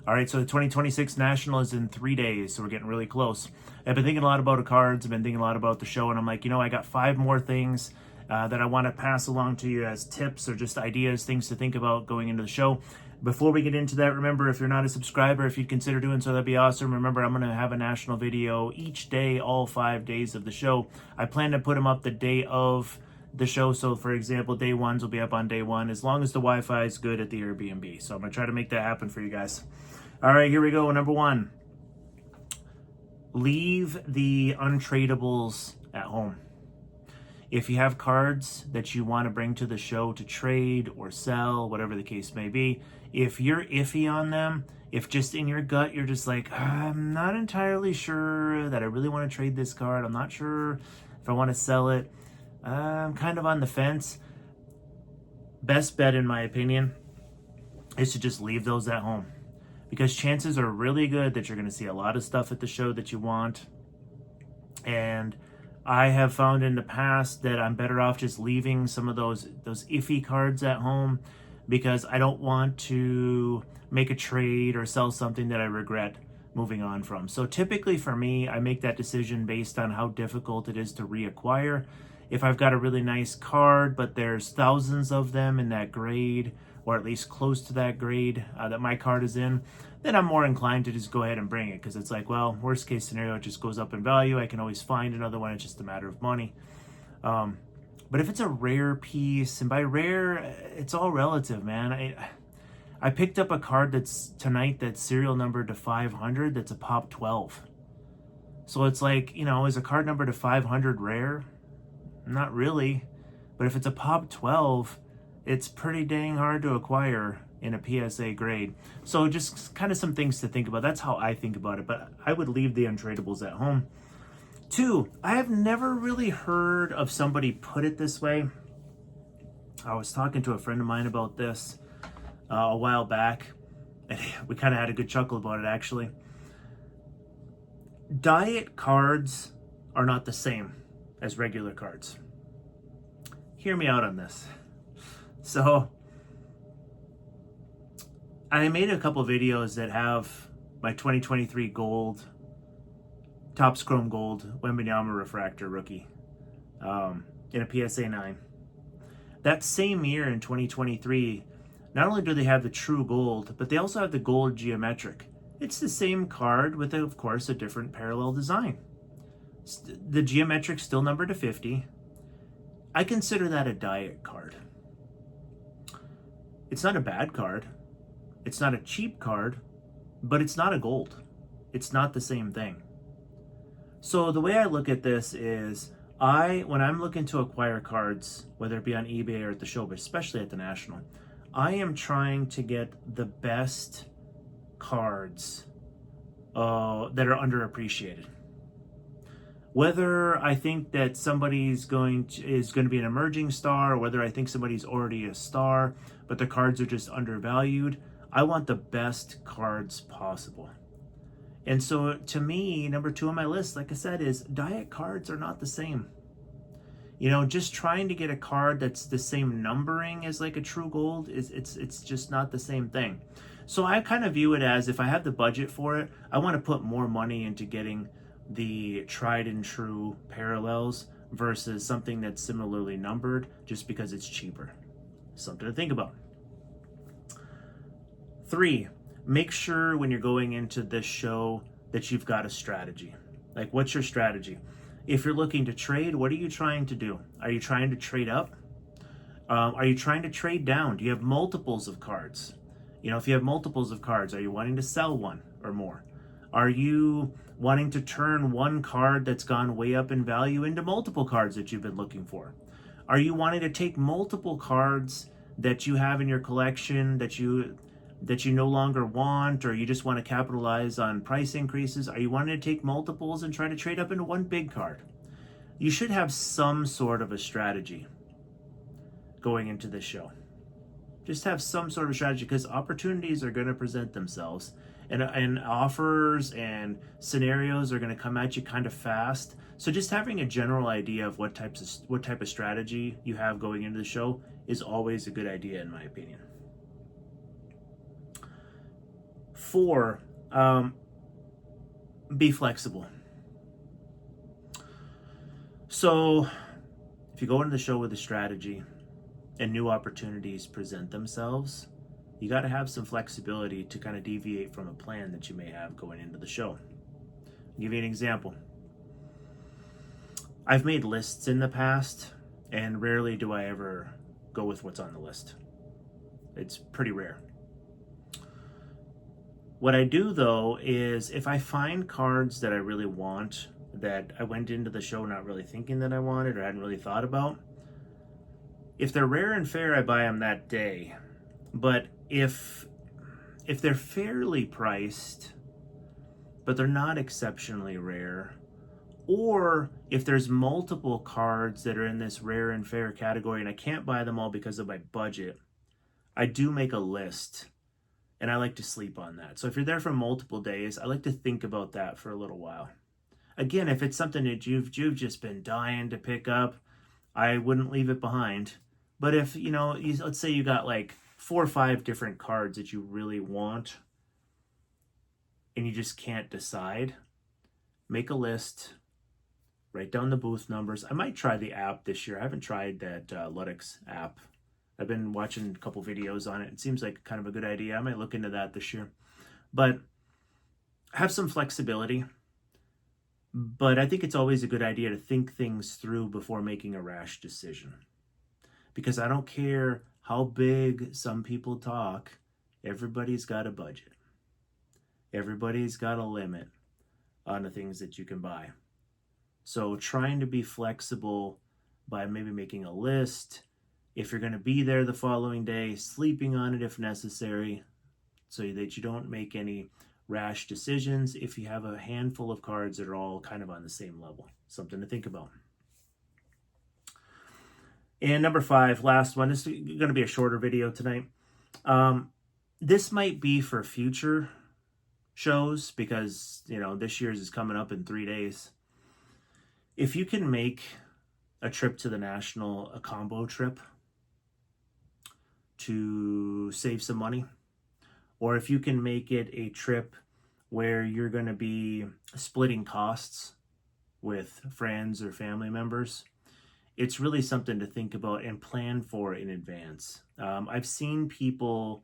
All right, so the 2026 National is in 3 days, so we're getting really close. I've been thinking a lot about the cards. I've been thinking a lot about the show, and I'm like, I got 5 more things that I want to pass along to you as tips or just ideas, things to think about going into the show. Before we get into that, remember, if you're not a subscriber, if you'd consider doing so, that'd be awesome. Remember, I'm going to have a national video each day, all 5 days of the show. I plan to put them up the day of the show. So, for example, day ones will be up on day one, as long as the Wi-Fi is good at the Airbnb. So I'm going to try to make that happen for you guys. All right, here we go. Number 1, leave the untradables at home. If you have cards that you want to bring to the show to trade or sell, whatever the case may be, if you're iffy on them, if just in your gut you're just like, I'm not entirely sure that I really want to trade this card, I'm not sure if I want to sell it, I'm kind of on the fence, best bet in my opinion is to just leave those at home. Because chances are really good that you're going to see a lot of stuff at the show that you want. And I have found in the past that I'm better off just leaving some of those iffy cards at home, because I don't want to make a trade or sell something that I regret moving on from. So typically for me, I make that decision based on how difficult it is to reacquire. If I've got a really nice card, but there's thousands of them in that grade, or at least close to that grade that my card is in, then I'm more inclined to just go ahead and bring it, because it's like, well, worst case scenario, it just goes up in value. I can always find another one. It's just a matter of money. But if it's a rare piece, and by rare, it's all relative, man. I picked up a card that's serial numbered to 500. That's a pop 12. So it's like, is a card numbered to 500 rare? Not really. But if it's a pop 12, it's pretty dang hard to acquire in a PSA grade. So just kind of some things to think about. That's how I think about it, but I would leave the untradables at home. 2, I have never really heard of somebody put it this way. I was talking to a friend of mine about this a while back, and we kind of had a good chuckle about it, actually. Diet cards are not the same as regular cards. Hear me out on this. So I made a couple videos that have my 2023 gold, Topps Chrome Gold Wembanyama Refractor rookie in a PSA 9. That same year in 2023, not only do they have the true gold, but they also have the gold geometric. It's the same card with, of course, a different parallel design. The geometric still numbered to 50. I consider that a diet card. It's not a bad card. It's not a cheap card, but it's not a gold. It's not the same thing. So the way I look at this is, when I'm looking to acquire cards, whether it be on eBay or at the show, but especially at the National, I am trying to get the best cards that are underappreciated. Whether I think that somebody's going to be an emerging star, or whether I think somebody's already a star, but the cards are just undervalued, I want the best cards possible. And so to me, number 2 on my list, like I said, is diet cards are not the same. Just trying to get a card that's the same numbering as like a true gold, it's just not the same thing. So I kind of view it as, if I have the budget for it, I want to put more money into getting the tried and true parallels versus something that's similarly numbered just because it's cheaper. Something to think about. 3, make sure when you're going into this show that you've got a strategy. Like, what's your strategy? If you're looking to trade, what are you trying to do? Are you trying to trade up? Are you trying to trade down? Do you have multiples of cards? If you have multiples of cards, are you wanting to sell one or more? Are you wanting to turn one card that's gone way up in value into multiple cards that you've been looking for? Are you wanting to take multiple cards that you have in your collection that you no longer want, or you just want to capitalize on price increases? Are you wanting to take multiples and try to trade up into one big card? You should have some sort of a strategy going into this show. Just have some sort of strategy, because opportunities are going to present themselves, and offers and scenarios are going to come at you kind of fast. So just having a general idea of what type of strategy you have going into the show is always a good idea, in my opinion. 4, be flexible. So if you go into the show with a strategy and new opportunities present themselves, you got to have some flexibility to kind of deviate from a plan that you may have going into the show. I'll give you an example. I've made lists in the past, and rarely do I ever go with what's on the list. It's pretty rare. What I do though is if I find cards that I really want, that I went into the show not really thinking that I wanted or hadn't really thought about, if they're rare and fair, I buy them that day. But if they're fairly priced, but they're not exceptionally rare, or if there's multiple cards that are in this rare and fair category and I can't buy them all because of my budget, I do make a list, and I like to sleep on that. So if you're there for multiple days, I like to think about that for a little while. Again, if it's something that you've just been dying to pick up, I wouldn't leave it behind. But if, let's say you got like 4 or 5 different cards that you really want and you just can't decide, make a list, write down the booth numbers. I might try the app this year. I haven't tried that Ludex app. I've been watching a couple videos on it. It seems like kind of a good idea. I might look into that this year. But have some flexibility. But I think it's always a good idea to think things through before making a rash decision. Because I don't care how big some people talk, everybody's got a budget. Everybody's got a limit on the things that you can buy. So trying to be flexible by maybe making a list, if you're going to be there the following day, sleeping on it if necessary, so that you don't make any rash decisions if you have a handful of cards that are all kind of on the same level. Something to think about. And number 5, last one. This is going to be a shorter video tonight. This might be for future shows because, this year's is coming up in 3 days. If you can make a trip to the National a combo trip to save some money, or if you can make it a trip where you're going to be splitting costs with friends or family members, it's really something to think about and plan for in advance. I've seen people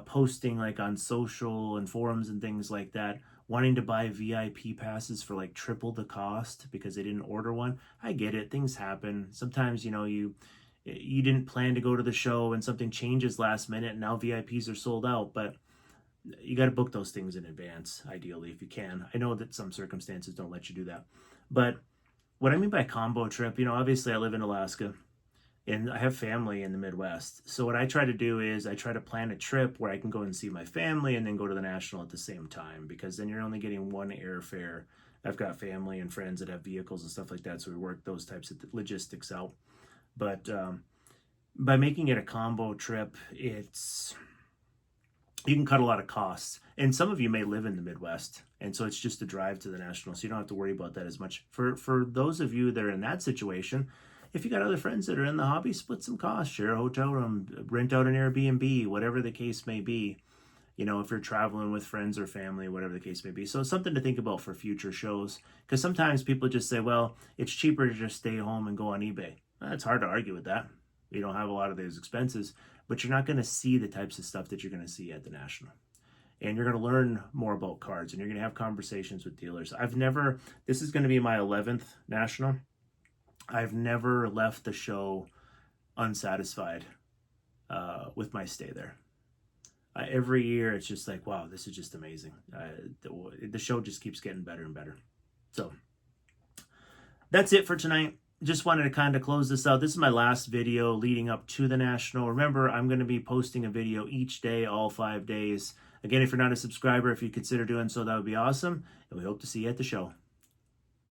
posting like on social and forums and things like that, wanting to buy VIP passes for like triple the cost because they didn't order one. I get it. Things happen. Sometimes, you didn't plan to go to the show and something changes last minute and now VIPs are sold out, but you got to book those things in advance, ideally, if you can. I know that some circumstances don't let you do that. But what I mean by combo trip, obviously I live in Alaska and I have family in the Midwest. So what I try to do is I try to plan a trip where I can go and see my family and then go to the National at the same time, because then you're only getting one airfare. I've got family and friends that have vehicles and stuff like that, so we work those types of logistics out. But by making it a combo trip, you can cut a lot of costs. And some of you may live in the Midwest, and so it's just a drive to the National, so you don't have to worry about that as much. For those of you that are in that situation, if you got other friends that are in the hobby, split some costs, share a hotel room, rent out an Airbnb, whatever the case may be. If you're traveling with friends or family, whatever the case may be. So it's something to think about for future shows, because sometimes people just say, well, it's cheaper to just stay home and go on eBay. It's hard to argue with that. You don't have a lot of those expenses, but you're not going to see the types of stuff that you're going to see at the National. And you're going to learn more about cards, and you're going to have conversations with dealers. This is going to be my 11th National. I've never left the show unsatisfied with my stay there. Every year, it's just like, wow, this is just amazing. The show just keeps getting better and better. So that's it for tonight. Just wanted to kind of close this out. This is my last video leading up to the National. Remember, I'm going to be posting a video each day, all 5 days. Again, if you're not a subscriber, if you consider doing so, that would be awesome. And we hope to see you at the show.